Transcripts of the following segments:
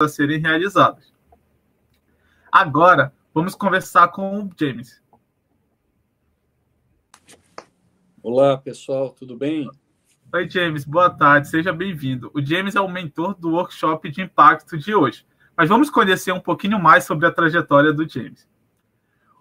a serem realizadas. Agora, vamos conversar com o James. Olá, pessoal, tudo bem? Oi, James, boa tarde, seja bem-vindo. O James é o mentor do workshop de impacto de hoje, mas vamos conhecer um pouquinho mais sobre a trajetória do James.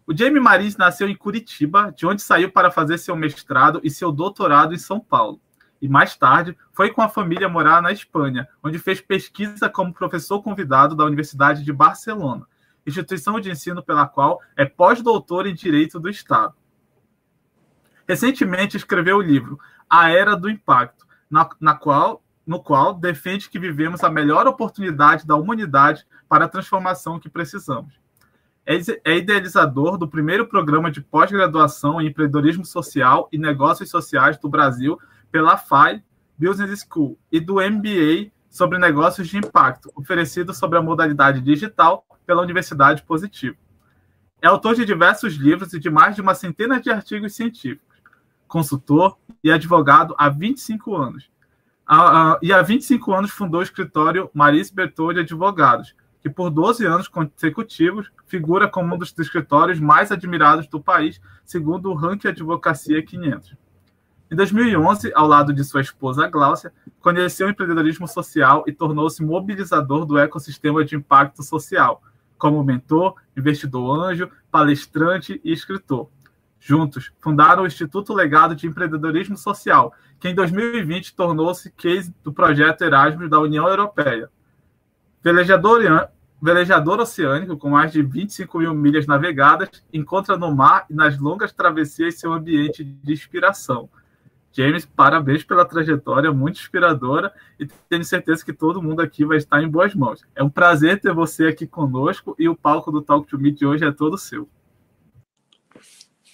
O James Marins nasceu em Curitiba, de onde saiu para fazer seu mestrado e seu doutorado em São Paulo. E mais tarde, foi com a família morar na Espanha, onde fez pesquisa como professor convidado da Universidade de Barcelona, instituição de ensino pela qual é pós-doutor em Direito do Estado. Recentemente escreveu o livro A Era do Impacto, no qual defende que vivemos a melhor oportunidade da humanidade para a transformação que precisamos. É idealizador do primeiro programa de pós-graduação em empreendedorismo social e negócios sociais do Brasil pela FAI Business School e do MBA sobre negócios de impacto, oferecido sobre a modalidade digital pela Universidade Positivo. É autor de diversos livros e de mais de uma centena de artigos científicos. Consultor e advogado há 25 anos. E há 25 anos fundou o escritório Marins Bertoldi Advogados, que por 12 anos consecutivos figura como um dos escritórios mais admirados do país, segundo o Ranking Advocacia 500. Em 2011, ao lado de sua esposa Gláucia, conheceu o empreendedorismo social e tornou-se mobilizador do ecossistema de impacto social, como mentor, investidor anjo, palestrante e escritor. Juntos, fundaram o Instituto Legado de Empreendedorismo Social, que em 2020 tornou-se case do projeto Erasmus da União Europeia. Velejador oceânico com mais de 25 mil milhas navegadas, encontra no mar e nas longas travessias seu ambiente de inspiração. James, parabéns pela trajetória, muito inspiradora, e tenho certeza que todo mundo aqui vai estar em boas mãos. É um prazer ter você aqui conosco e o palco do Talk to Me de hoje é todo seu.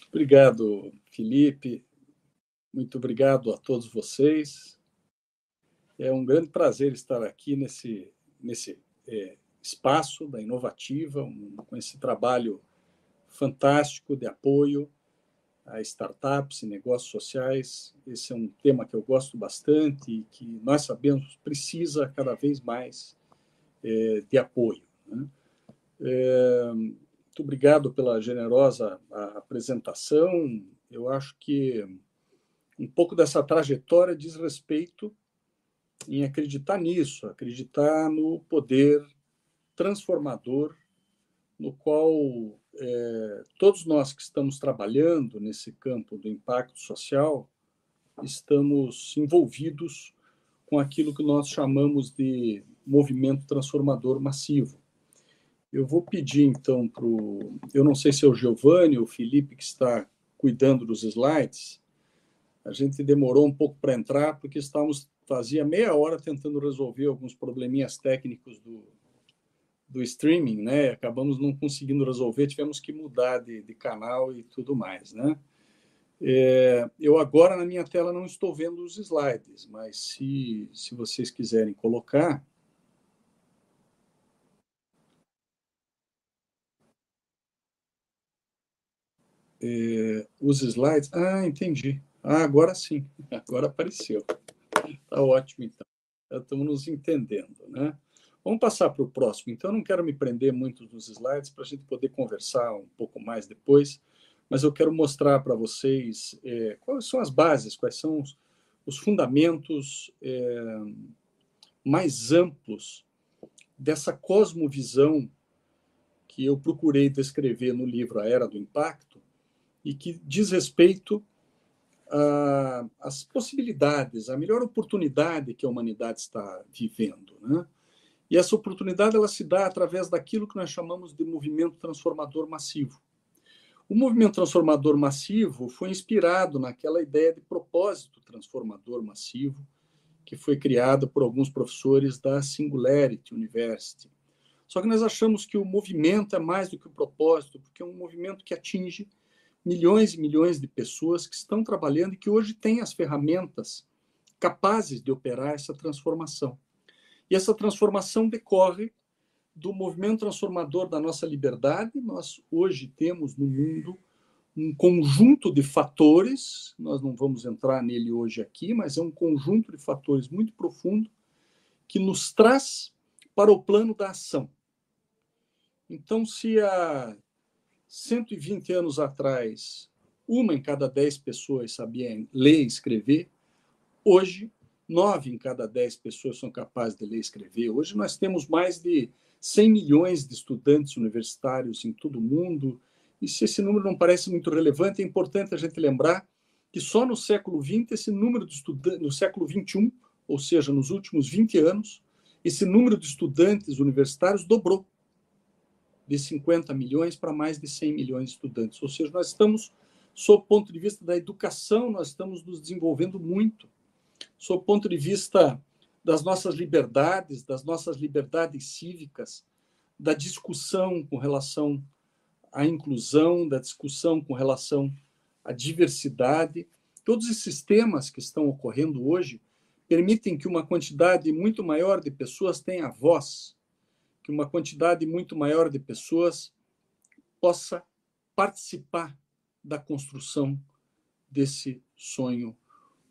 Obrigado, Felipe. Muito obrigado a todos vocês. É um grande prazer estar aqui nesse espaço da Inovativa, com esse trabalho fantástico de apoio a startups e negócios sociais. Esse é um tema que eu gosto bastante e que nós sabemos precisa cada vez mais de apoio, né? Muito obrigado pela generosa apresentação. Eu acho que um pouco dessa trajetória diz respeito em acreditar nisso, acreditar no poder transformador no qual todos nós que estamos trabalhando nesse campo do impacto social estamos envolvidos com aquilo que nós chamamos de movimento transformador massivo. Eu vou pedir, então, eu não sei se é o Giovanni ou o Felipe que está cuidando dos slides. A gente demorou um pouco para entrar, porque fazia meia hora tentando resolver alguns probleminhas técnicos do streaming, né? Acabamos não conseguindo resolver, tivemos que mudar de canal e tudo mais, né? Eu agora, na minha tela, não estou vendo os slides, mas se vocês quiserem colocar... os slides... Ah, entendi. Agora sim. Agora apareceu. Tá ótimo, então. Já estamos nos entendendo, né? Vamos passar para o próximo. Então, eu não quero me prender muito nos slides para a gente poder conversar um pouco mais depois, mas eu quero mostrar para vocês quais são as bases, quais são os fundamentos mais amplos dessa cosmovisão que eu procurei descrever no livro A Era do Impacto, e que diz respeito às possibilidades, à melhor oportunidade que a humanidade está vivendo, né? E essa oportunidade ela se dá através daquilo que nós chamamos de movimento transformador massivo. O movimento transformador massivo foi inspirado naquela ideia de propósito transformador massivo que foi criada por alguns professores da Singularity University. Só que nós achamos que o movimento é mais do que o propósito, porque é um movimento que atinge milhões e milhões de pessoas que estão trabalhando e que hoje têm as ferramentas capazes de operar essa transformação. E essa transformação decorre do movimento transformador da nossa liberdade. Nós hoje temos no mundo um conjunto de fatores, nós não vamos entrar nele hoje aqui, mas é um conjunto de fatores muito profundo que nos traz para o plano da ação. Então, se há 120 anos atrás, 1 em cada 10 pessoas sabia ler e escrever, hoje, 9 em cada 10 pessoas são capazes de ler e escrever. Hoje nós temos mais de 100 milhões de estudantes universitários em todo o mundo, e se esse número não parece muito relevante, é importante a gente lembrar que só no século XX, esse número de estudantes, no século XXI, ou seja, nos últimos 20 anos, esse número de estudantes universitários dobrou, de 50 milhões para mais de 100 milhões de estudantes. Ou seja, nós estamos, sob o ponto de vista da educação, nós estamos nos desenvolvendo muito. Sob o ponto de vista das nossas liberdades cívicas, da discussão com relação à inclusão, da discussão com relação à diversidade, todos esses temas que estão ocorrendo hoje permitem que uma quantidade muito maior de pessoas tenha voz, que uma quantidade muito maior de pessoas possa participar da construção desse sonho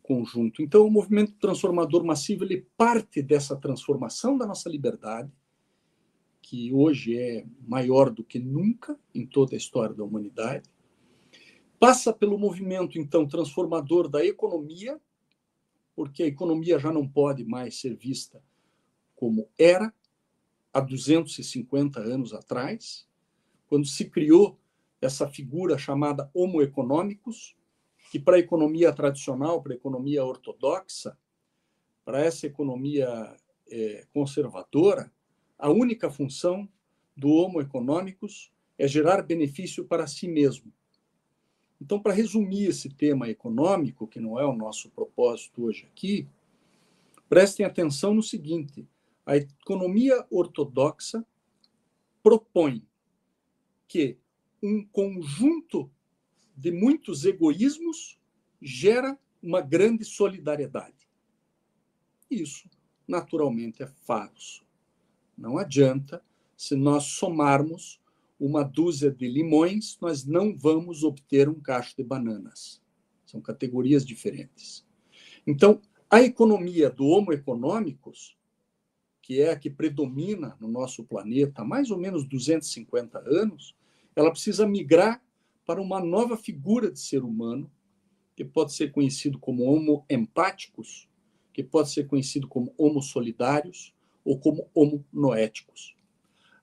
conjunto. Então, o movimento transformador massivo ele parte dessa transformação da nossa liberdade, que hoje é maior do que nunca em toda a história da humanidade, passa pelo movimento, então, transformador da economia, porque a economia já não pode mais ser vista como era há 250 anos atrás, quando se criou essa figura chamada Homo economicus, que para a economia tradicional, para a economia ortodoxa, para essa economia conservadora, a única função do Homo economicus é gerar benefício para si mesmo. Então, para resumir esse tema econômico, que não é o nosso propósito hoje aqui, prestem atenção no seguinte: a economia ortodoxa propõe que um conjunto de muitos egoísmos gera uma grande solidariedade. Isso, naturalmente, é falso. Não adianta, se nós somarmos uma dúzia de limões, nós não vamos obter um cacho de bananas. São categorias diferentes. Então, a economia do Homo economicus, que é a que predomina no nosso planeta há mais ou menos 250 anos, ela precisa migrar para uma nova figura de ser humano, que pode ser conhecido como Homo empáticos, que pode ser conhecido como Homo solidários ou como Homo noéticos.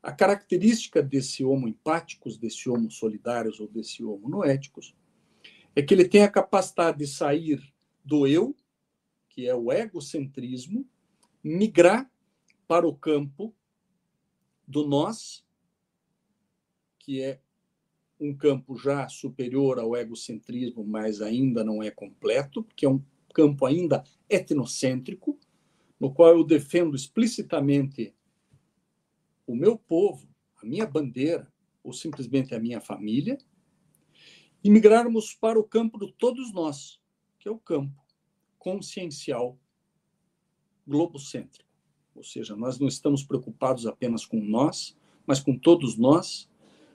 A característica desse Homo empáticos, desse Homo solidários ou desse Homo noéticos é que ele tem a capacidade de sair do eu, que é o egocentrismo, migrar para o campo do nós, que é um campo já superior ao egocentrismo, mas ainda não é completo, porque é um campo ainda etnocêntrico, no qual eu defendo explicitamente o meu povo, a minha bandeira, ou simplesmente a minha família, e migrarmos para o campo do todos nós, que é o campo consciencial globocêntrico. Ou seja, nós não estamos preocupados apenas com nós, mas com todos nós,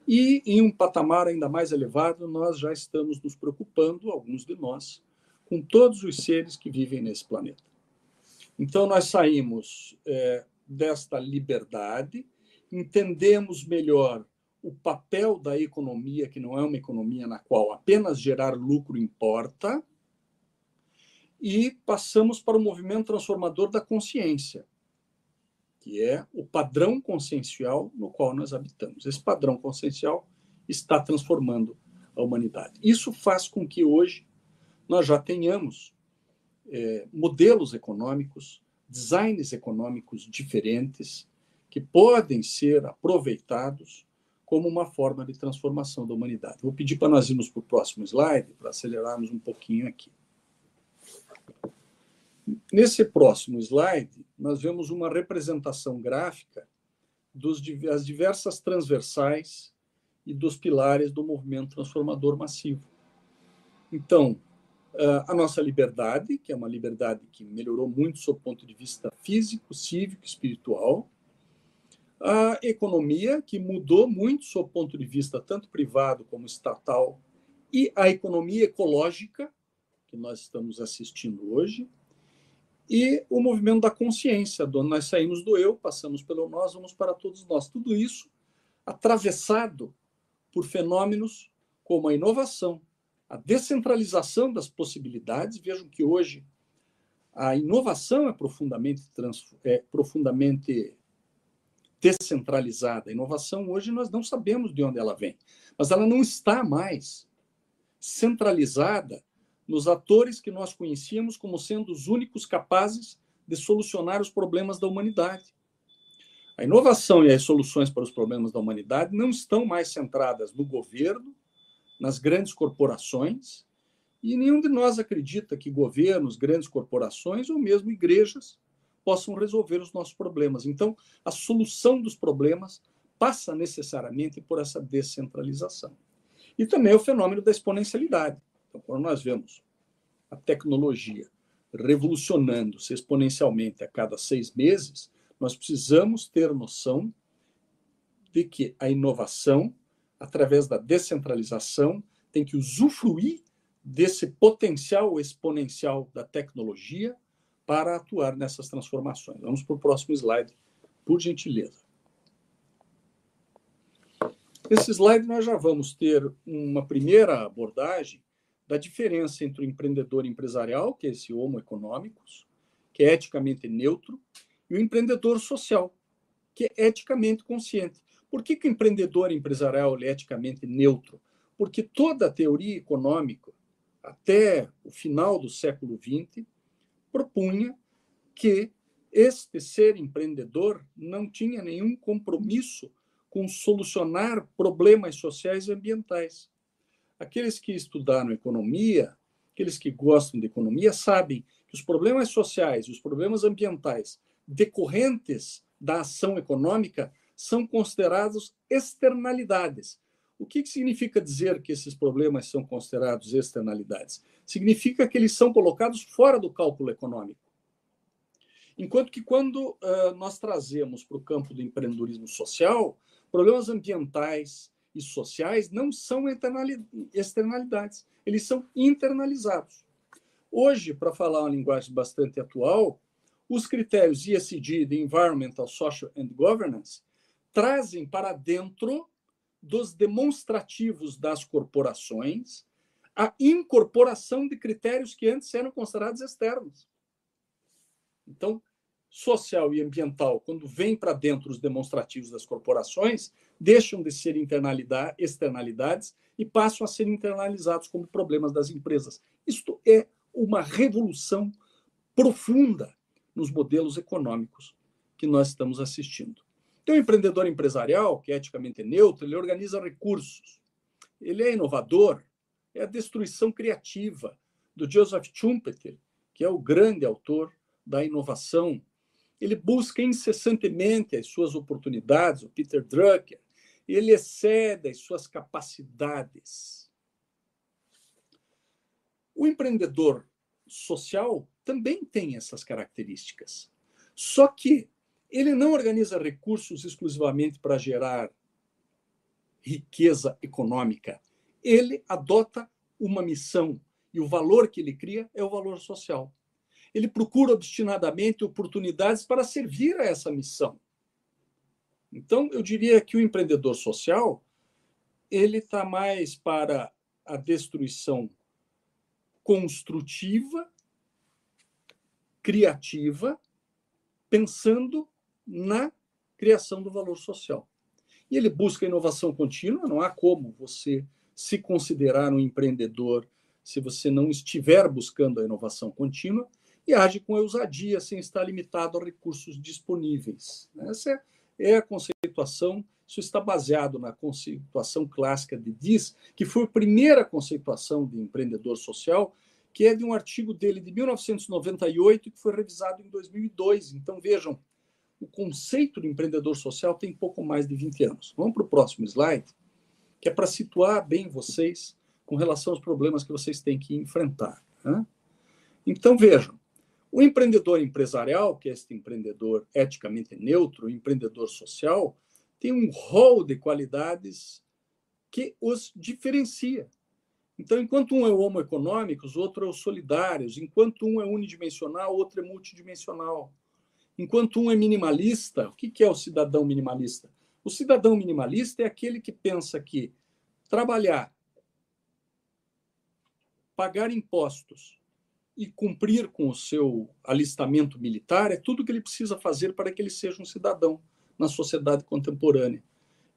e em um patamar ainda mais elevado, nós já estamos nos preocupando, alguns de nós, com todos os seres que vivem nesse planeta. Então, nós saímos desta liberdade, entendemos melhor o papel da economia, que não é uma economia na qual apenas gerar lucro importa, e passamos para o movimento transformador da consciência, que é o padrão consciencial no qual nós habitamos. Esse padrão consciencial está transformando a humanidade. Isso faz com que hoje nós já tenhamos modelos econômicos, designs econômicos diferentes, que podem ser aproveitados como uma forma de transformação da humanidade. Vou pedir para nós irmos para o próximo slide, para acelerarmos um pouquinho aqui. Nesse próximo slide, nós vemos uma representação gráfica das diversas transversais e dos pilares do movimento transformador massivo. Então, a nossa liberdade, que é uma liberdade que melhorou muito sob o ponto de vista físico, cívico, espiritual. A economia, que mudou muito sob o ponto de vista tanto privado como estatal. E a economia ecológica, que nós estamos assistindo hoje. e o movimento da consciência, do nós saímos do eu, passamos pelo nós, vamos para todos nós. Tudo isso atravessado por fenômenos como a inovação, a descentralização das possibilidades. Vejam que hoje a inovação é profundamente descentralizada. A inovação hoje nós não sabemos de onde ela vem, mas ela não está mais centralizada nos atores que nós conhecíamos como sendo os únicos capazes de solucionar os problemas da humanidade. A inovação e as soluções para os problemas da humanidade não estão mais centradas no governo, nas grandes corporações, e nenhum de nós acredita que governos, grandes corporações ou mesmo igrejas possam resolver os nossos problemas. Então, a solução dos problemas passa necessariamente por essa descentralização. E também o fenômeno da exponencialidade. Então, quando nós vemos a tecnologia revolucionando-se exponencialmente a cada 6 meses, nós precisamos ter noção de que a inovação, através da descentralização, tem que usufruir desse potencial exponencial da tecnologia para atuar nessas transformações. Vamos para o próximo slide, por gentileza. Nesse slide, nós já vamos ter uma primeira abordagem da diferença entre o empreendedor empresarial, que é esse homo economicus, que é eticamente neutro, e o empreendedor social, que é eticamente consciente. Por que o empreendedor empresarial é eticamente neutro? Porque toda a teoria econômica, até o final do século XX, propunha que este ser empreendedor não tinha nenhum compromisso com solucionar problemas sociais e ambientais. Aqueles que estudaram economia, aqueles que gostam de economia, sabem que os problemas sociais e os problemas ambientais decorrentes da ação econômica são considerados externalidades. O que significa dizer que esses problemas são considerados externalidades? Significa que eles são colocados fora do cálculo econômico. Enquanto que quando nós trazemos para o campo do empreendedorismo social, problemas ambientais e sociais não são externalidades, eles são internalizados. Hoje, para falar uma linguagem bastante atual, os critérios ESG, de Environmental, Social and Governance, trazem para dentro dos demonstrativos das corporações a incorporação de critérios que antes eram considerados externos. Então, social e ambiental, quando vem para dentro os demonstrativos das corporações, deixam de ser externalidades e passam a ser internalizados como problemas das empresas. Isto é uma revolução profunda nos modelos econômicos que nós estamos assistindo. Então, o empreendedor empresarial, que é eticamente neutro, ele organiza recursos, ele é inovador, é a destruição criativa do Joseph Schumpeter, que é o grande autor da inovação. Ele busca incessantemente as suas oportunidades, o Peter Drucker, ele excede as suas capacidades. O empreendedor social também tem essas características, só que ele não organiza recursos exclusivamente para gerar riqueza econômica. Ele adota uma missão e o valor que ele cria é o valor social. Ele procura obstinadamente oportunidades para servir a essa missão. Então, eu diria que o empreendedor social ele está mais para a destruição construtiva, criativa, pensando na criação do valor social. E ele busca inovação contínua, não há como você se considerar um empreendedor se você não estiver buscando a inovação contínua, e age com ousadia, sem estar limitado a recursos disponíveis. Essa é a conceituação, isso está baseado na conceituação clássica de Diez, que foi a primeira conceituação de empreendedor social, que é de um artigo dele de 1998, que foi revisado em 2002. Então, vejam, o conceito de empreendedor social tem pouco mais de 20 anos. Vamos para o próximo slide, que é para situar bem vocês com relação aos problemas que vocês têm que enfrentar. Então, vejam, o empreendedor empresarial, que é este empreendedor eticamente neutro, o empreendedor social, tem um rol de qualidades que os diferencia. Então, enquanto um é o homo econômicos, o outro é o solidários. Enquanto um é unidimensional, o outro é multidimensional. Enquanto um é minimalista, o que é o cidadão minimalista? O cidadão minimalista é aquele que pensa que trabalhar, pagar impostos e cumprir com o seu alistamento militar é tudo que ele precisa fazer para que ele seja um cidadão na sociedade contemporânea.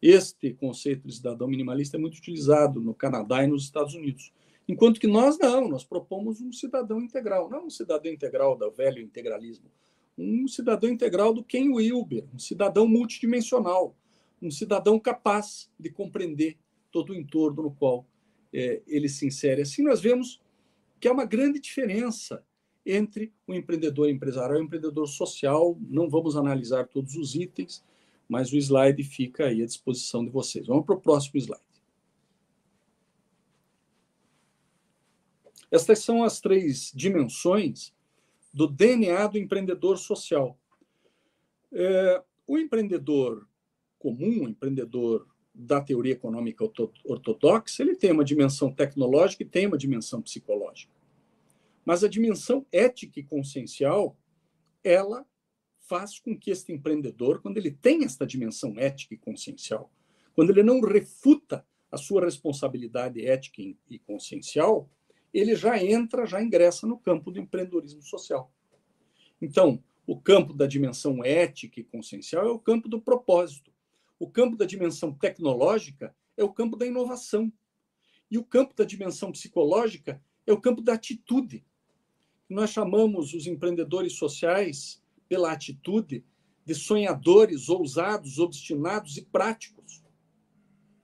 Este conceito de cidadão minimalista é muito utilizado no Canadá e nos Estados Unidos. Enquanto que nós não, nós propomos um cidadão integral, não um cidadão integral do velho integralismo, um cidadão integral do Ken Wilber, um cidadão multidimensional, um cidadão capaz de compreender todo o entorno no qual ele se insere. Assim nós vemos que há uma grande diferença entre o empreendedor empresarial e o empreendedor social. Não vamos analisar todos os itens, mas o slide fica aí à disposição de vocês. Vamos para o próximo slide. Estas são as 3 dimensões do DNA do empreendedor social. O empreendedor comum, o empreendedor da teoria econômica ortodoxa, ele tem uma dimensão tecnológica e tem uma dimensão psicológica. Mas a dimensão ética e consciencial, ela faz com que este empreendedor, quando ele tem esta dimensão ética e consciencial, quando ele não refuta a sua responsabilidade ética e consciencial, ele já ingressa no campo do empreendedorismo social. Então, o campo da dimensão ética e consciencial é o campo do propósito. O campo da dimensão tecnológica é o campo da inovação. E o campo da dimensão psicológica é o campo da atitude. Nós chamamos os empreendedores sociais, pela atitude, de sonhadores, ousados, obstinados e práticos.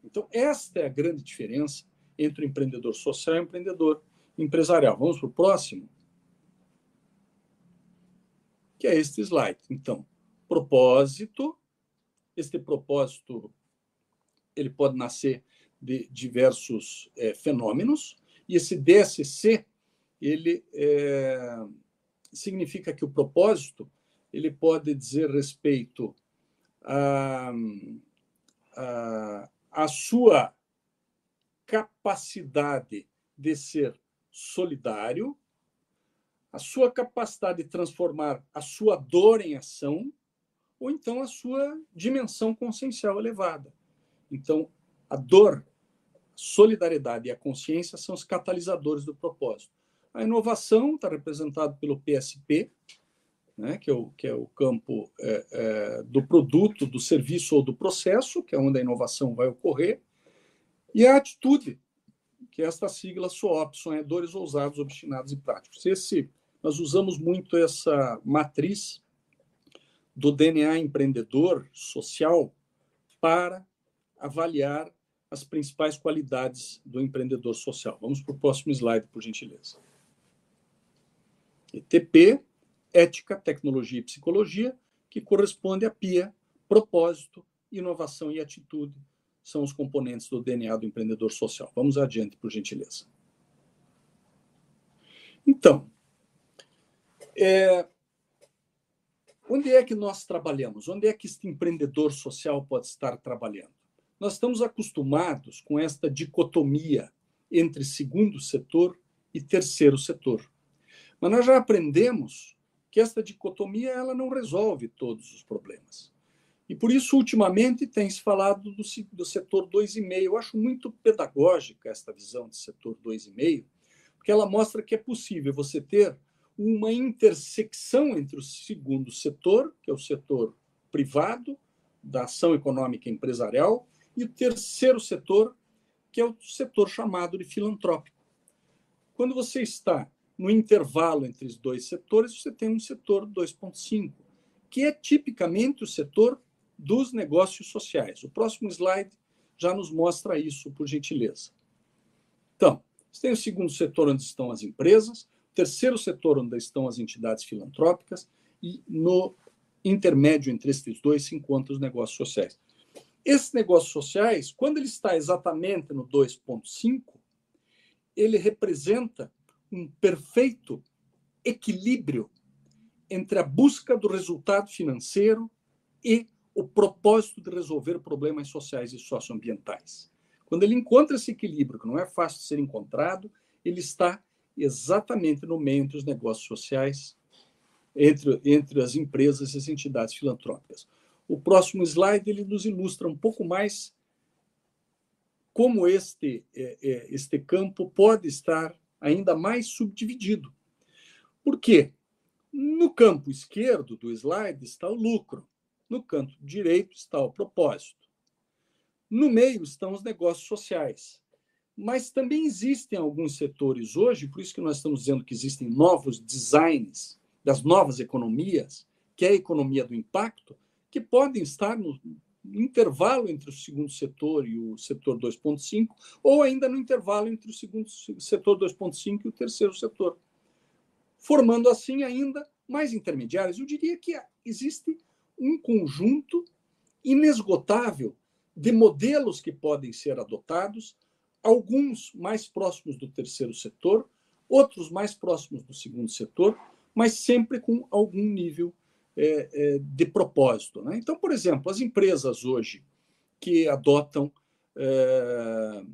Então, esta é a grande diferença entre o empreendedor social e o empreendedor empresarial. Vamos para o próximo? Que é este slide. Então, propósito. Este propósito ele pode nascer de diversos fenômenos, e esse DSC ele significa que o propósito ele pode dizer respeito à sua capacidade de ser solidário, a sua capacidade de transformar a sua dor em ação, ou então a sua dimensão consciencial elevada. Então, a dor, a solidariedade e a consciência são os catalisadores do propósito. A inovação está representada pelo PSP, né, que é o campo do produto, do serviço ou do processo, que é onde a inovação vai ocorrer, e a atitude, que é esta sigla SOOP, sonhadores, ousados, obstinados e práticos. Nós usamos muito essa matriz do DNA empreendedor social para avaliar as principais qualidades do empreendedor social. Vamos para o próximo slide, por gentileza. ETP, Ética, Tecnologia e Psicologia, que corresponde a PIA, Propósito, Inovação e Atitude, são os componentes do DNA do empreendedor social. Vamos adiante, por gentileza. Então, onde é que nós trabalhamos? Onde é que este empreendedor social pode estar trabalhando? Nós estamos acostumados com esta dicotomia entre segundo setor e terceiro setor. Mas nós já aprendemos que esta dicotomia ela não resolve todos os problemas. E por isso, ultimamente, tem-se falado do setor 2,5. Eu acho muito pedagógica esta visão de setor 2,5, porque ela mostra que é possível você ter uma intersecção entre o segundo setor, que é o setor privado, da ação econômica empresarial, e o terceiro setor, que é o setor chamado de filantrópico. Quando você está no intervalo entre os dois setores, você tem um setor 2,5, que é tipicamente o setor dos negócios sociais. O próximo slide já nos mostra isso, por gentileza. Então, você tem o segundo setor, onde estão as empresas, terceiro setor, onde estão as entidades filantrópicas, e no intermédio entre esses dois se encontram os negócios sociais. Esses negócios sociais, quando ele está exatamente no 2,5, ele representa um perfeito equilíbrio entre a busca do resultado financeiro e o propósito de resolver problemas sociais e socioambientais. Quando ele encontra esse equilíbrio, que não é fácil de ser encontrado, ele está exatamente no meio entre os negócios sociais, entre as empresas e as entidades filantrópicas. O próximo slide ele nos ilustra um pouco mais como este campo pode estar ainda mais subdividido. Por quê? No campo esquerdo do slide está o lucro, no canto direito está o propósito. No meio estão os negócios sociais. Mas também existem alguns setores hoje, por isso que nós estamos dizendo que existem novos designs das novas economias, que é a economia do impacto, que podem estar no intervalo entre o segundo setor e o setor 2.5, ou ainda no intervalo entre o segundo setor 2.5 e o terceiro setor, formando assim ainda mais intermediários. Eu diria que existe um conjunto inesgotável de modelos que podem ser adotados, alguns mais próximos do terceiro setor, outros mais próximos do segundo setor, mas sempre com algum nível de propósito. Né? Então, por exemplo, as empresas hoje que adotam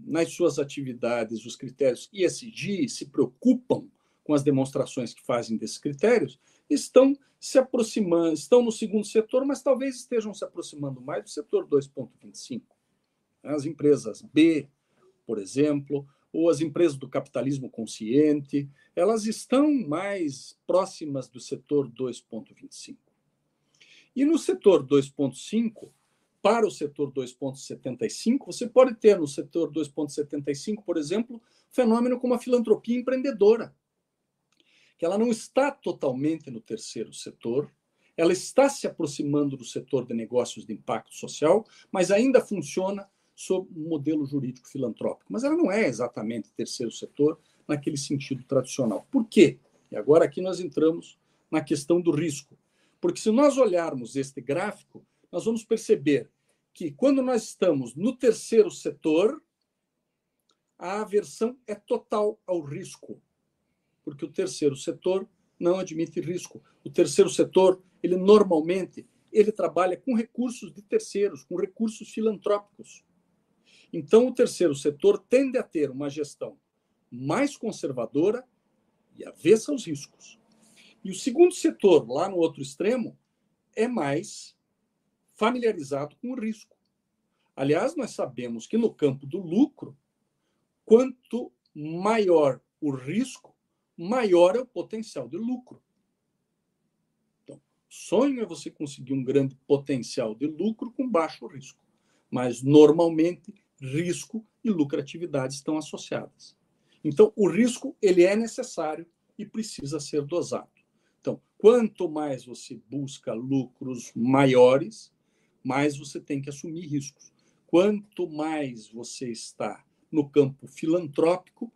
nas suas atividades os critérios ESG, se preocupam com as demonstrações que fazem desses critérios, estão se aproximando, estão no segundo setor, mas talvez estejam se aproximando mais do setor 2.25. As empresas B, por exemplo, ou as empresas do capitalismo consciente, elas estão mais próximas do setor 2.25. E no setor 2.5, para o setor 2.75, você pode ter no setor 2.75, por exemplo, um fenômeno como a filantropia empreendedora, que ela não está totalmente no terceiro setor, ela está se aproximando do setor de negócios de impacto social, mas ainda funciona sob um modelo jurídico filantrópico. Mas ela não é exatamente terceiro setor naquele sentido tradicional. Por quê? E agora aqui nós entramos na questão do risco. Porque se nós olharmos este gráfico, nós vamos perceber que quando nós estamos no terceiro setor, a aversão é total ao risco. Porque o terceiro setor não admite risco. O terceiro setor, ele normalmente, ele trabalha com recursos de terceiros, com recursos filantrópicos. Então, o terceiro setor tende a ter uma gestão mais conservadora e avessa aos riscos. E o segundo setor, lá no outro extremo, é mais familiarizado com o risco. Aliás, nós sabemos que no campo do lucro, quanto maior o risco, maior é o potencial de lucro. Então, sonho é você conseguir um grande potencial de lucro com baixo risco. Mas, normalmente, risco e lucratividade estão associadas. Então, o risco ele é necessário e precisa ser dosado. Então, quanto mais você busca lucros maiores, mais você tem que assumir riscos. Quanto mais você está no campo filantrópico,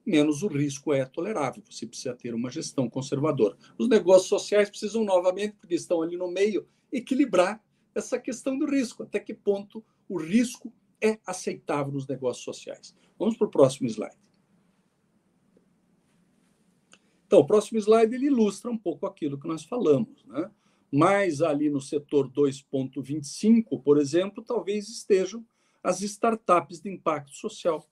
menos o risco é tolerável. Você precisa ter uma gestão conservadora. Os negócios sociais precisam, novamente, porque estão ali no meio, equilibrar essa questão do risco. Até que ponto o risco é aceitável nos negócios sociais. Vamos para o próximo slide. Então, o próximo slide ele ilustra um pouco aquilo que nós falamos, né? Mas ali no setor 2.25, por exemplo, talvez estejam as startups de impacto social.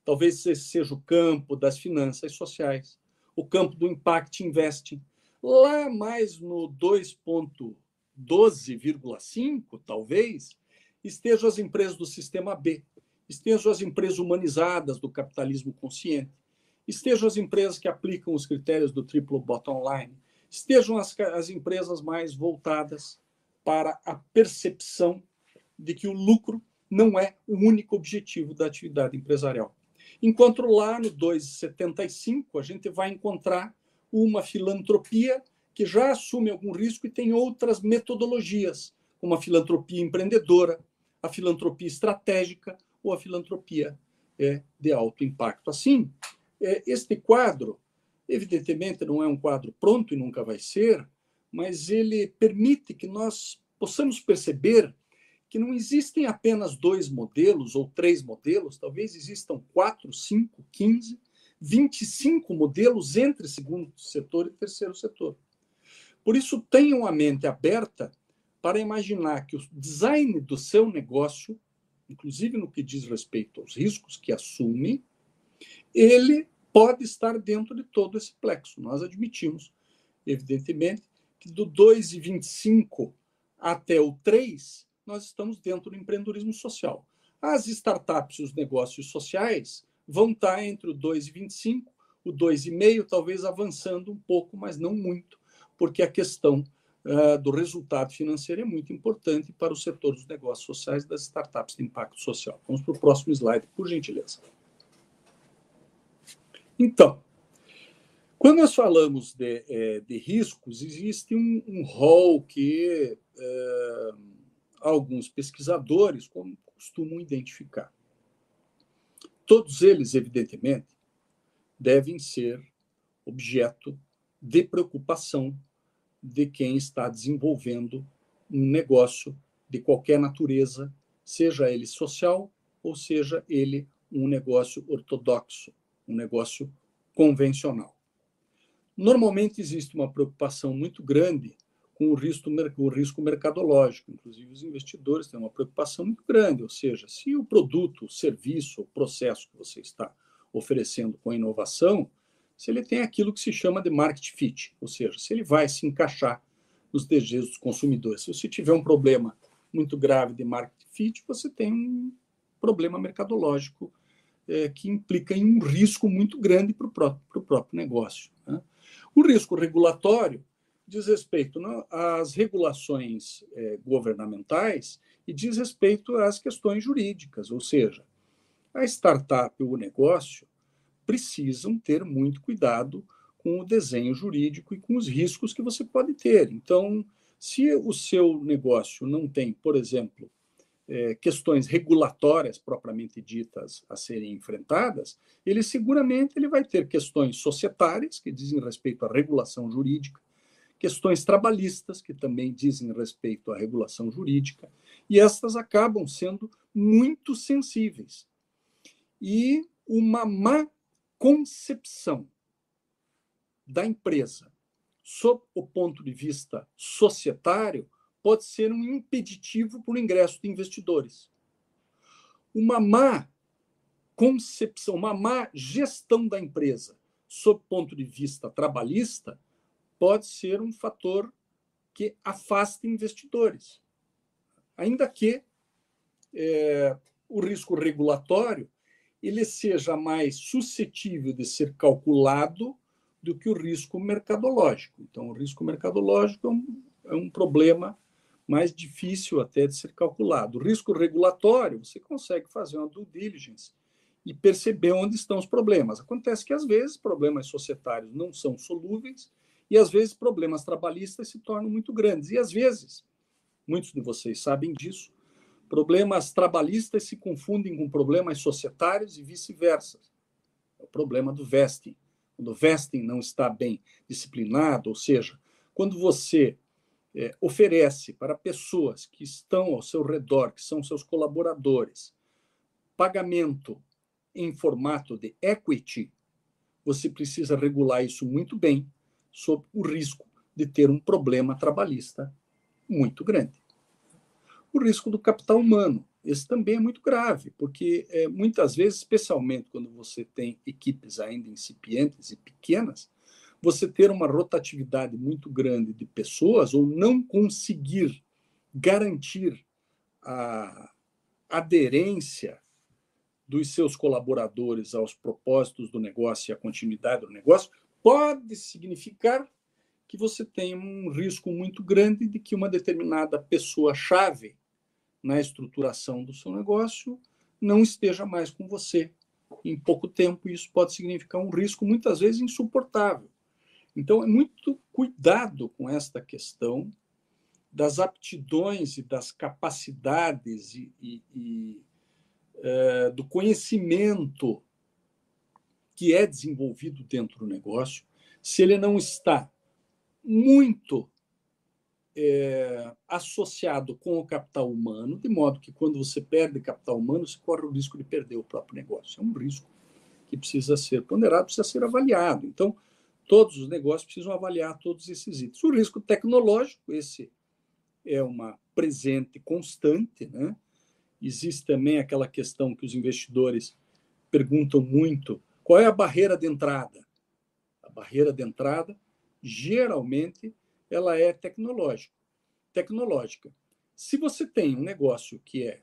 Talvez esse seja o campo das finanças sociais, o campo do Impact Investing. Lá mais no 2.12,5, talvez, estejam as empresas do sistema B, estejam as empresas humanizadas do capitalismo consciente, estejam as empresas que aplicam os critérios do triplo bottom line, estejam as empresas mais voltadas para a percepção de que o lucro não é o único objetivo da atividade empresarial. Enquanto lá no 2,75 a gente vai encontrar uma filantropia que já assume algum risco e tem outras metodologias, como a filantropia empreendedora, a filantropia estratégica ou a filantropia de alto impacto. Assim, este quadro, evidentemente, não é um quadro pronto e nunca vai ser, mas ele permite que nós possamos perceber que não existem apenas 2 modelos ou 3 modelos, talvez existam 4, 5, 15, 25 modelos entre segundo setor e terceiro setor. Por isso, tenham a mente aberta para imaginar que o design do seu negócio, inclusive no que diz respeito aos riscos que assume, ele pode estar dentro de todo esse plexo. Nós admitimos, evidentemente, que do 2,25 até o 3, nós estamos dentro do empreendedorismo social. As startups e os negócios sociais vão estar entre o 2,25, o 2,5, talvez avançando um pouco, mas não muito, porque a questão do resultado financeiro é muito importante para o setor dos negócios sociais e das startups de impacto social. Vamos para o próximo slide, por gentileza. Então, quando nós falamos de riscos, existe um rol que alguns pesquisadores costumam identificar. Todos eles, evidentemente, devem ser objeto de preocupação de quem está desenvolvendo um negócio de qualquer natureza, seja ele social ou seja ele um negócio ortodoxo, um negócio convencional. Normalmente existe uma preocupação muito grande com o risco mercadológico. Inclusive, os investidores têm uma preocupação muito grande, ou seja, se o produto, o serviço, o processo que você está oferecendo com a inovação, se ele tem aquilo que se chama de market fit, ou seja, se ele vai se encaixar nos desejos dos consumidores. Se você tiver um problema muito grave de market fit, você tem um problema mercadológico que implica em um risco muito grande para o próprio negócio, né? O risco regulatório diz respeito às regulações governamentais e diz respeito às questões jurídicas, ou seja, a startup ou o negócio precisam ter muito cuidado com o desenho jurídico e com os riscos que você pode ter. Então, se o seu negócio não tem, por exemplo, questões regulatórias propriamente ditas a serem enfrentadas, ele seguramente vai ter questões societárias, que dizem respeito à regulação jurídica, questões trabalhistas, que também dizem respeito à regulação jurídica, e estas acabam sendo muito sensíveis. E uma má concepção da empresa sob o ponto de vista societário pode ser um impeditivo para o ingresso de investidores. Uma má concepção, uma má gestão da empresa sob o ponto de vista trabalhista pode ser um fator que afaste investidores. Ainda que o risco regulatório ele seja mais suscetível de ser calculado do que o risco mercadológico. Então, o risco mercadológico é um problema mais difícil até de ser calculado. O risco regulatório, você consegue fazer uma due diligence e perceber onde estão os problemas. Acontece que, às vezes, problemas societários não são solúveis e, às vezes, problemas trabalhistas se tornam muito grandes. E, às vezes, muitos de vocês sabem disso, problemas trabalhistas se confundem com problemas societários e vice-versa. É o problema do vesting. Quando o vesting não está bem disciplinado, ou seja, quando você oferece para pessoas que estão ao seu redor, que são seus colaboradores, pagamento em formato de equity, você precisa regular isso muito bem, sob o risco de ter um problema trabalhista muito grande. O risco do capital humano, esse também é muito grave, porque muitas vezes, especialmente quando você tem equipes ainda incipientes e pequenas, você ter uma rotatividade muito grande de pessoas ou não conseguir garantir a aderência dos seus colaboradores aos propósitos do negócio e à continuidade do negócio, pode significar que você tem um risco muito grande de que uma determinada pessoa-chave na estruturação do seu negócio não esteja mais com você em pouco tempo. Isso pode significar um risco, muitas vezes, insuportável. Então, é muito cuidado com esta questão das aptidões e das capacidades do conhecimento que é desenvolvido dentro do negócio, se ele não está muito associado com o capital humano, de modo que quando você perde capital humano, você corre o risco de perder o próprio negócio. É um risco que precisa ser ponderado, precisa ser avaliado. Então, todos os negócios precisam avaliar todos esses itens. O risco tecnológico, esse é uma presente constante, né? existe também aquela questão que os investidores perguntam muito: qual é a barreira de entrada? A barreira de entrada, geralmente, ela é tecnológica. Se você tem um negócio que é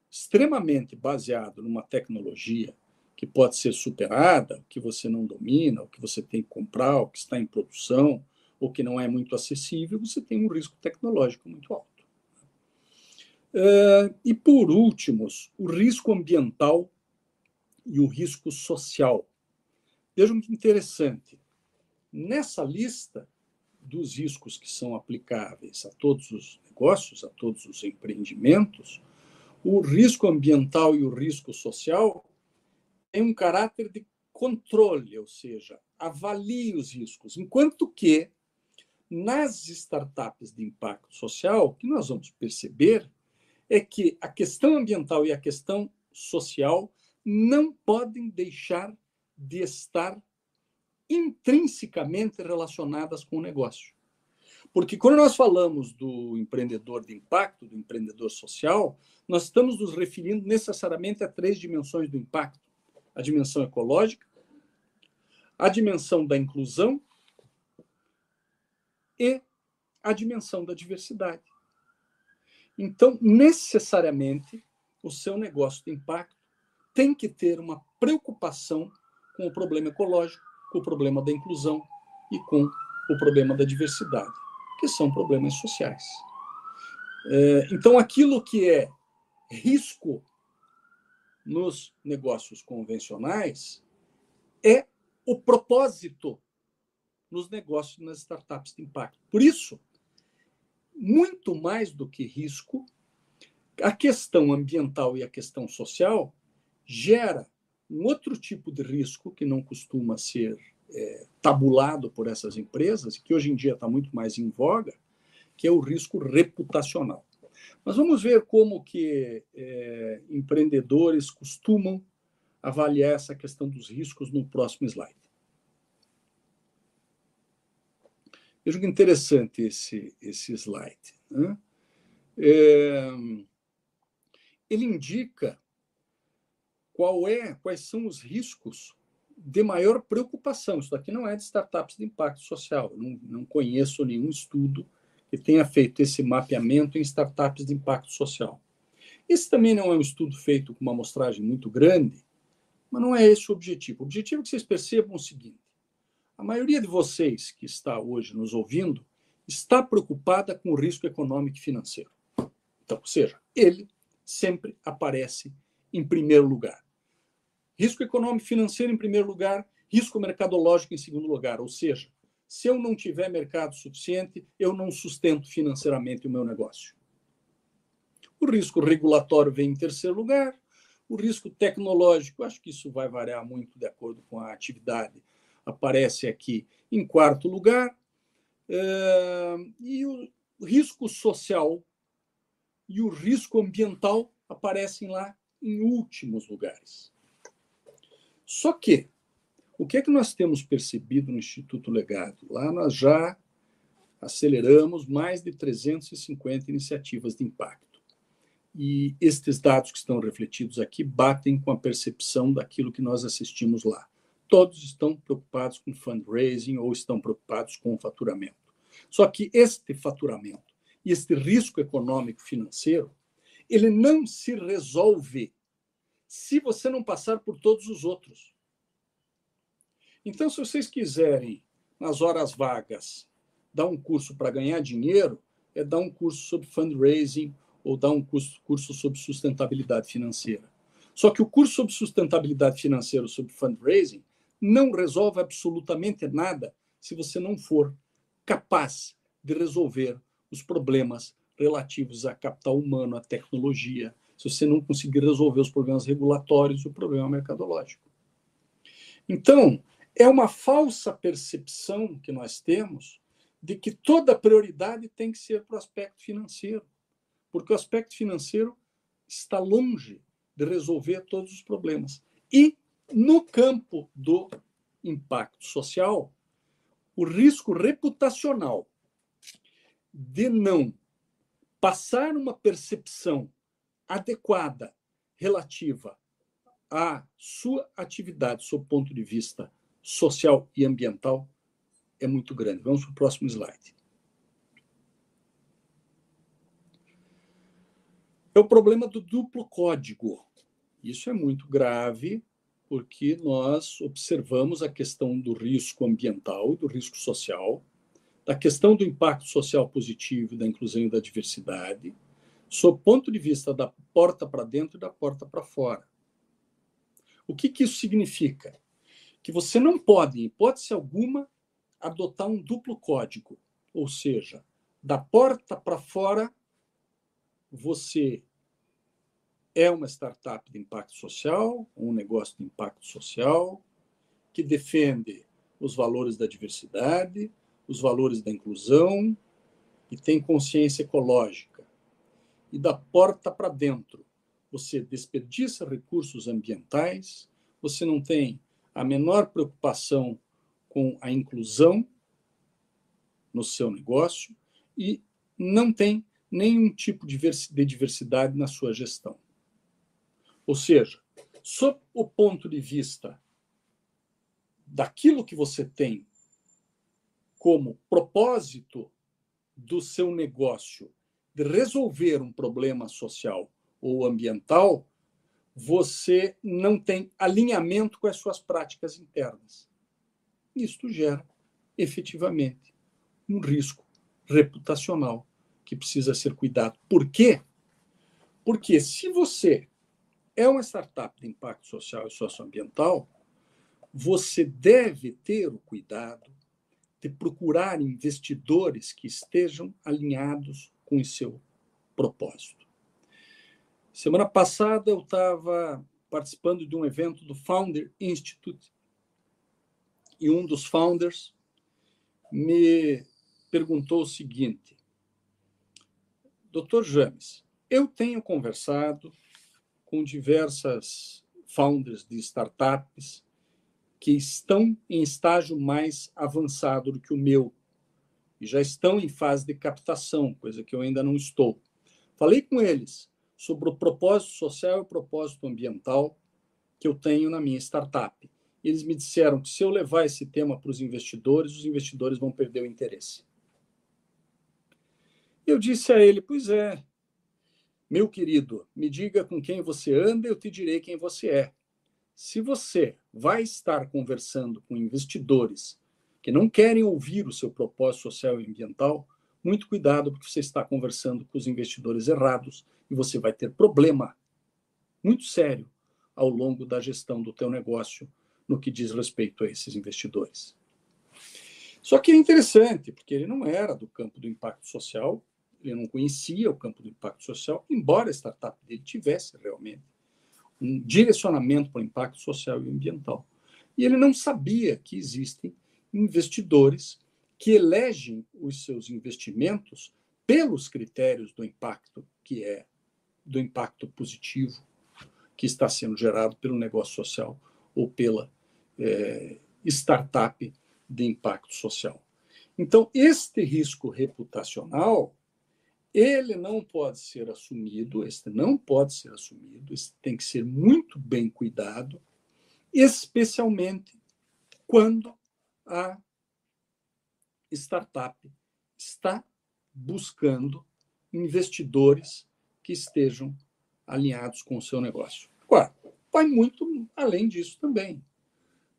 extremamente baseado numa tecnologia que pode ser superada, que você não domina, o que você tem que comprar, o que está em produção, ou que não é muito acessível, você tem um risco tecnológico muito alto. E, por último, o risco ambiental e o risco social. Vejam que interessante. Nessa lista dos riscos que são aplicáveis a todos os negócios, a todos os empreendimentos, o risco ambiental e o risco social têm um caráter de controle, ou seja, avalie os riscos, enquanto que nas startups de impacto social, o que nós vamos perceber é que a questão ambiental e a questão social não podem deixar de estar intrinsecamente relacionadas com o negócio. Porque quando nós falamos do empreendedor de impacto, do empreendedor social, nós estamos nos referindo necessariamente a 3 dimensões do impacto: a dimensão ecológica, a dimensão da inclusão e a dimensão da diversidade. Então, necessariamente, o seu negócio de impacto tem que ter uma preocupação com o problema ecológico, com o problema da inclusão e com o problema da diversidade, que são problemas sociais. Então, aquilo que é risco nos negócios convencionais é o propósito nos negócios, nas startups de impacto. Por isso, muito mais do que risco, a questão ambiental e a questão social gera um outro tipo de risco que não costuma ser tabulado por essas empresas, que hoje em dia está muito mais em voga, que é o risco reputacional. Mas vamos ver como que empreendedores costumam avaliar essa questão dos riscos no próximo slide. Veja que interessante esse slide, né? Ele indica quais são os riscos de maior preocupação. Isso daqui não é de startups de impacto social. Eu não conheço nenhum estudo que tenha feito esse mapeamento em startups de impacto social. Esse também não é um estudo feito com uma amostragem muito grande, mas não é esse o objetivo. O objetivo é que vocês percebam o seguinte: a maioria de vocês que está hoje nos ouvindo está preocupada com o risco econômico e financeiro. Então, ou seja, ele sempre aparece em primeiro lugar. Risco econômico e financeiro em primeiro lugar, risco mercadológico em segundo lugar. Ou seja, se eu não tiver mercado suficiente, eu não sustento financeiramente o meu negócio. O risco regulatório vem em terceiro lugar. O risco tecnológico, acho que isso vai variar muito de acordo com a atividade, aparece aqui em quarto lugar. E o risco social e o risco ambiental aparecem lá em últimos lugares. Só que, o que é que nós temos percebido no Instituto Legado? Lá nós já aceleramos mais de 350 iniciativas de impacto. E estes dados que estão refletidos aqui batem com a percepção daquilo que nós assistimos lá. Todos estão preocupados com fundraising ou estão preocupados com o faturamento. Só que este faturamento e este risco econômico financeiro, ele não se resolve se você não passar por todos os outros. Então, se vocês quiserem, nas horas vagas, dar um curso para ganhar dinheiro, é dar um curso sobre fundraising ou dar um curso sobre sustentabilidade financeira. Só que o curso sobre sustentabilidade financeira ou sobre fundraising não resolve absolutamente nada se você não for capaz de resolver os problemas relativos a capital humano, a tecnologia, se você não conseguir resolver os problemas regulatórios e o problema mercadológico. Então, é uma falsa percepção que nós temos de que toda prioridade tem que ser para o aspecto financeiro, porque o aspecto financeiro está longe de resolver todos os problemas. E, no campo do impacto social, o risco reputacional de não passar uma percepção adequada relativa à sua atividade, sob o ponto de vista social e ambiental, é muito grande. Vamos para o próximo slide. É o problema do duplo código. Isso é muito grave, porque nós observamos a questão do risco ambiental, do risco social, da questão do impacto social positivo, da inclusão e da diversidade, sob o ponto de vista da porta para dentro e da porta para fora. O que isso significa? Que você não pode, em hipótese alguma, adotar um duplo código, ou seja, da porta para fora, você é uma startup de impacto social, um negócio de impacto social, que defende os valores da diversidade, os valores da inclusão e tem consciência ecológica. E da porta para dentro, você desperdiça recursos ambientais, você não tem a menor preocupação com a inclusão no seu negócio e não tem nenhum tipo de diversidade na sua gestão. Ou seja, sob o ponto de vista daquilo que você tem como propósito do seu negócio de resolver um problema social ou ambiental, você não tem alinhamento com as suas práticas internas. Isto gera, efetivamente, um risco reputacional que precisa ser cuidado. Por quê? Porque se você é uma startup de impacto social e socioambiental, você deve ter o cuidado de procurar investidores que estejam alinhados com o seu propósito. Semana passada eu estava participando de um evento do Founder Institute e um dos founders me perguntou o seguinte: Dr. James, eu tenho conversado com diversas founders de startups que estão em estágio mais avançado do que o meu e já estão em fase de captação, coisa que eu ainda não estou. Falei com eles sobre o propósito social e o propósito ambiental que eu tenho na minha startup. Eles me disseram que se eu levar esse tema para os investidores vão perder o interesse. Eu disse a ele, pois é, meu querido, me diga com quem você anda, eu te direi quem você é. Se você vai estar conversando com investidores que não querem ouvir o seu propósito social e ambiental, muito cuidado, porque você está conversando com os investidores errados e você vai ter problema muito sério ao longo da gestão do teu negócio no que diz respeito a esses investidores. Só que é interessante, porque ele não era do campo do impacto social, ele não conhecia o campo do impacto social, embora a startup dele tivesse realmente um direcionamento para o impacto social e ambiental. E ele não sabia que existem investidores que elegem os seus investimentos pelos critérios do impacto, que é do impacto positivo que está sendo gerado pelo negócio social ou pela startup de impacto social. Então, este risco reputacional, ele não pode ser assumido, este tem que ser muito bem cuidado, especialmente quando a startup está buscando investidores que estejam alinhados com o seu negócio. Agora, vai muito além disso também.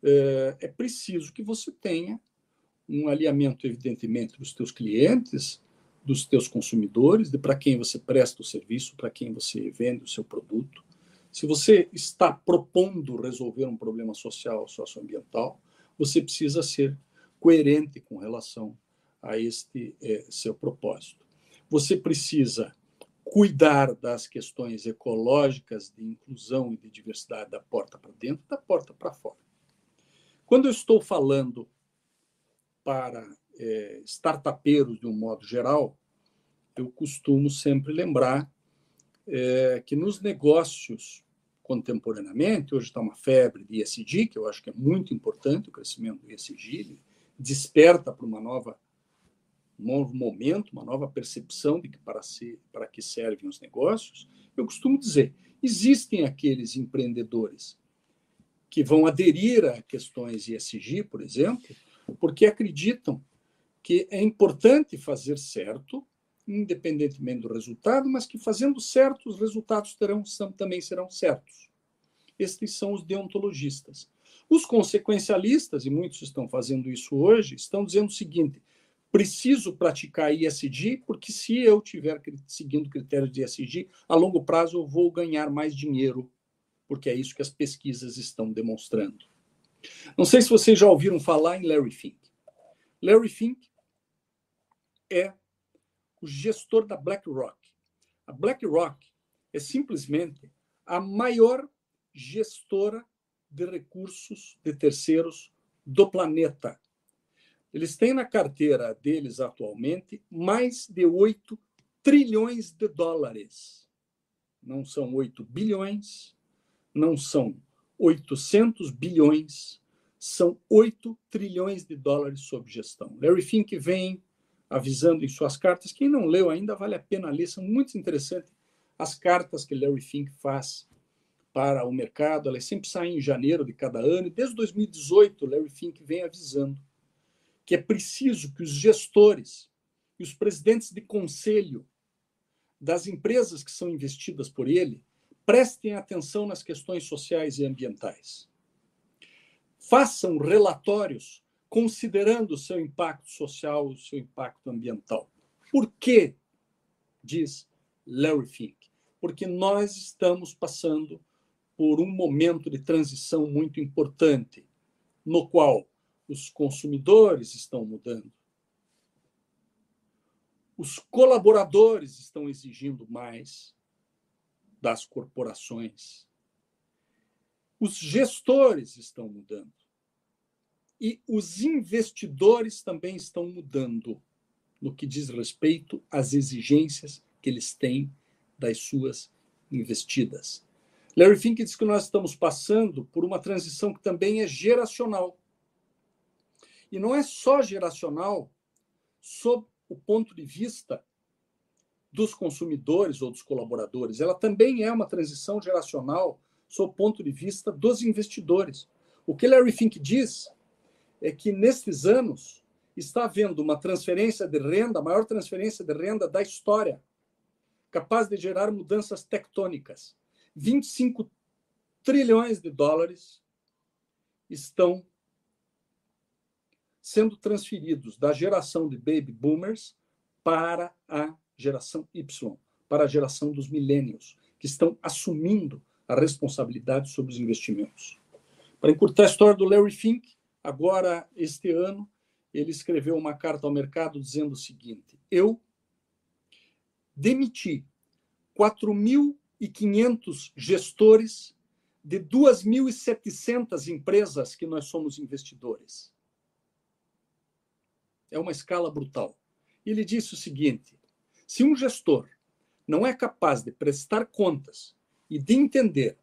É preciso que você tenha um alinhamento, evidentemente, dos teus clientes, dos teus consumidores, de para quem você presta o serviço, para quem você vende o seu produto. Se você está propondo resolver um problema social, socioambiental, você precisa ser coerente com relação a este seu propósito. Você precisa cuidar das questões ecológicas de inclusão e de diversidade da porta para dentro, da porta para fora. Quando eu estou falando para startupeiros de um modo geral, eu costumo sempre lembrar que nos negócios contemporaneamente, hoje está uma febre de ESG, que eu acho que é muito importante, o crescimento do ESG, ele desperta para uma nova um novo momento, uma nova percepção de que para que servem os negócios, eu costumo dizer, existem aqueles empreendedores que vão aderir a questões ESG, por exemplo, porque acreditam que é importante fazer certo, independentemente do resultado, mas que fazendo certo, os resultados também serão certos. Estes são os deontologistas. Os consequencialistas, e muitos estão fazendo isso hoje, estão dizendo o seguinte: preciso praticar ESG, porque se eu estiver seguindo critérios de ESG, a longo prazo eu vou ganhar mais dinheiro, porque é isso que as pesquisas estão demonstrando. Não sei se vocês já ouviram falar em Larry Fink. Larry Fink é o gestor da BlackRock. A BlackRock é simplesmente a maior gestora de recursos de terceiros do planeta. Eles têm na carteira deles atualmente mais de 8 trilhões de dólares. Não são 8 bilhões, não são 800 bilhões, são 8 trilhões de dólares sob gestão. Larry Fink vem avisando em suas cartas. Quem não leu ainda, vale a pena ler, são muito interessantes as cartas que Larry Fink faz para o mercado. Elas sempre saem em janeiro de cada ano, e desde 2018 Larry Fink vem avisando que é preciso que os gestores e os presidentes de conselho das empresas que são investidas por ele prestem atenção nas questões sociais e ambientais. Façam relatórios considerando o seu impacto social, o seu impacto ambiental. Por quê? Diz Larry Fink. Porque nós estamos passando por um momento de transição muito importante, no qual os consumidores estão mudando, os colaboradores estão exigindo mais das corporações, os gestores estão mudando e os investidores também estão mudando no que diz respeito às exigências que eles têm das suas investidas. Larry Fink diz que nós estamos passando por uma transição que também é geracional. E não é só geracional sob o ponto de vista dos consumidores ou dos colaboradores, ela também é uma transição geracional sob o ponto de vista dos investidores. O que Larry Fink diz é que, nestes anos, está havendo uma transferência de renda, a maior transferência de renda da história, capaz de gerar mudanças tectônicas. 25 trilhões de dólares estão sendo transferidos da geração de baby boomers para a geração Y, para a geração dos millennials, que estão assumindo a responsabilidade sobre os investimentos. Para encurtar a história do Larry Fink, agora, este ano, ele escreveu uma carta ao mercado dizendo o seguinte: eu demiti 4.500 gestores de 2.700 empresas que nós somos investidores. É uma escala brutal. Ele disse o seguinte: se um gestor não é capaz de prestar contas e de entender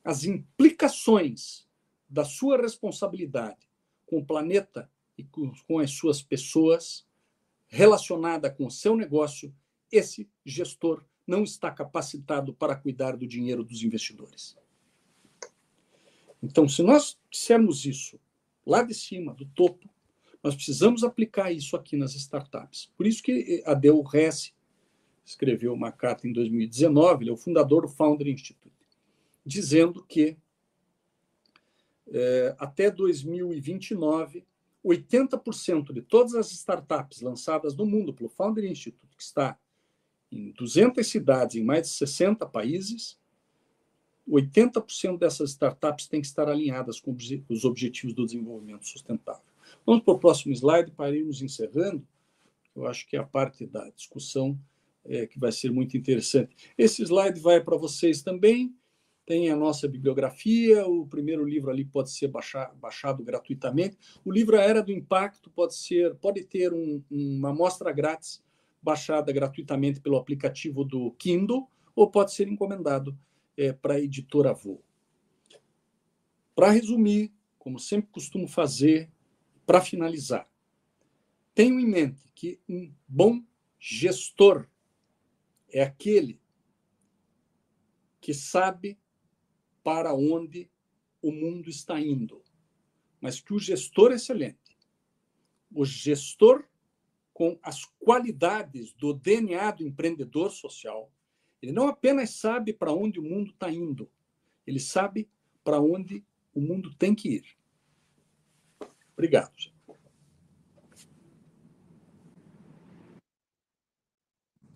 as implicações da sua responsabilidade com o planeta e com as suas pessoas relacionada com o seu negócio, esse gestor não está capacitado para cuidar do dinheiro dos investidores. Então, se nós dissermos isso lá de cima, do topo, nós precisamos aplicar isso aqui nas startups. Por isso que Adel Hess escreveu uma carta em 2019, ele é o fundador do Founder Institute, dizendo que até 2029, 80% de todas as startups lançadas no mundo pelo Founder Institute, que está em 200 cidades, em mais de 60 países, 80% dessas startups têm que estar alinhadas com os objetivos do desenvolvimento sustentável. Vamos para o próximo slide para irmos encerrando. Eu acho que é a parte da discussão que vai ser muito interessante. Esse slide vai para vocês também. Tem a nossa bibliografia. O primeiro livro ali pode ser baixado gratuitamente. O livro A Era do Impacto pode ter uma amostra grátis baixada gratuitamente pelo aplicativo do Kindle, ou pode ser encomendado para a editora Avô. Para resumir, como sempre costumo fazer, para finalizar, tenham em mente que um bom gestor é aquele que sabe para onde o mundo está indo, mas que o gestor excelente, o gestor com as qualidades do DNA do empreendedor social, ele não apenas sabe para onde o mundo está indo, ele sabe para onde o mundo tem que ir. Obrigado, gente.